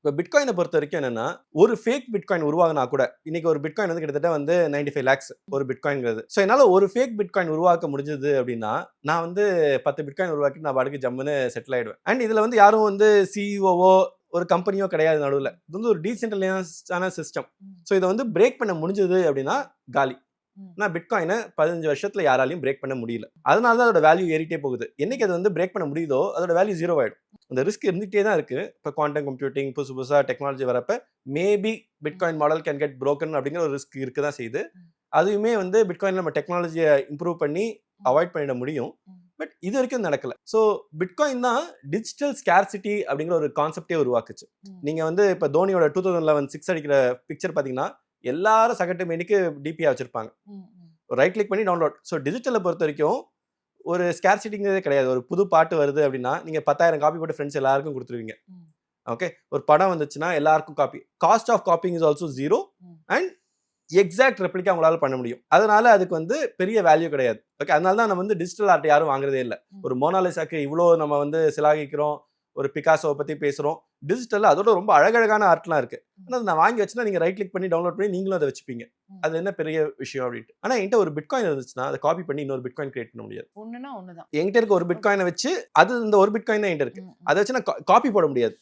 இப்போ பிட்காயினை பொறுத்த வரைக்கும் என்னன்னா, ஒரு ஃபேக் பிட்காயின் உருவாகினா கூட, இன்னைக்கு ஒரு பிட்காயின் வந்து கிட்டத்தட்ட வந்து 95 lakhs ஒரு பிட்காயின்ங்கிறது. ஸோ என்னால ஒரு ஃபேக் பிட்காயின் உருவாக்க முடிஞ்சது அப்படின்னா, நான் வந்து 10 பிட்காயின் உருவாக்கி நான் பாட்டுக்கு ஜம்முன்னு செட்டில் ஆயிடுவேன். அண்ட் இதுல வந்து யாரும் வந்து சிஇஓவோ ஒரு கம்பெனியோ கிடையாது நடுவில். இது வந்து ஒரு டீசென்ட்ரலைஸ்டான சிஸ்டம். ஸோ இதை வந்து பிரேக் பண்ண முடிஞ்சது அப்படின்னா காலி. ஆனால் பிட்காயினை 15 வருஷத்துல யாராலையும் பிரேக் பண்ண முடியல. அதனால தான் அதோட வேல்யூ ஏறிட்டே போகுது. என்னைக்கு அது வந்து பிரேக் பண்ண முடியுதோ அதோட வேல்யூ ஜீரோ ஆயிடும். அந்த ரிஸ்க் இருந்துகிட்டே தான் இருக்கு. இப்போ குவாண்டம் கம்ப்யூட்டிங் புதுசா டெக்னாலஜி வரப்ப maybe bitcoin model can get broken அப்படிங்கிற ஒரு ரிஸ்க் இருக்க தான் செய்யுது. அதுவுமே வந்து பிட்காயின் நம்ம டெக்னாலஜியை இம்ப்ரூவ் பண்ணி அவாய்ட் பண்ணிட முடியும். பட் இது வரைக்கும் நடக்கல. ஸோ பிட்காயின் தான் டிஜிட்டல் ஸ்கேர்சிட்டி அப்படிங்கிற ஒரு கான்செப்டே உருவாக்குச்சு. நீங்க வந்து இப்போ தோனியோட 2011 6 அடிக்கிற பிக்சர் பார்த்தீங்கன்னா எல்லாரும் சகட்டு மேனிக்கு டிபியா வச்சிருப்பாங்க. ரைட் கிளிக் பண்ணி டவுன்லோட். ஸோ டிஜிட்டலை பொறுத்த வரைக்கும் ஒரு ஸ்கேர்சிட்டிங்கிறதே கிடையாது. ஒரு புது பாட்டு வருது அப்படின்னா நீங்க 10,000 காப்பி போட்டு ஃப்ரெண்ட்ஸ் எல்லாருக்கும் கொடுத்துருவீங்க. ஓகே, ஒரு படம் வந்துச்சுன்னா எல்லாருக்கும் copy. Cost of copying is also zero and exact replica அவங்களால பண்ண முடியும். அதனால அதுக்கு வந்து பெரிய வேல்யூ கிடையாது. ஓகே, அதனால தான் நம்ம வந்து டிஜிட்டல் ஆர்ட் யாரும் வாங்குறதே இல்லை. ஒரு மோனாலிசாக்கு இவ்வளோ நம்ம வந்து சிலாகிக்கிறோம், ஒரு பிகாசோவை பத்தி பேசுறோம். டிஜிட்டல் அதோட ரொம்ப அழகழகான ஆர்ட்லாம் இருக்கு. ஆனால் நான் வாங்கி வச்சுன்னா நீங்க ரைட் கிளிக் பண்ணி டவுன்லோட் பண்ணி நீங்களும் அதை வச்சுப்பீங்க. அது என்ன பெரிய விஷயம் அப்படின்ட்டு. ஆனால் என்கிட்ட ஒரு பிட்காயின் இருந்துச்சுன்னா அதை காப்பி பண்ணி இன்னொரு பிட்காயின் கிரியேட் பண்ண முடியாது. என்கிட்ட இருக்க ஒரு பிட்காயினை வச்சு அது இந்த ஒரு பிட்காயின் தான் என்கிட்ட இருக்கு. அதை வச்சு நான் காப்பி போட முடியாது.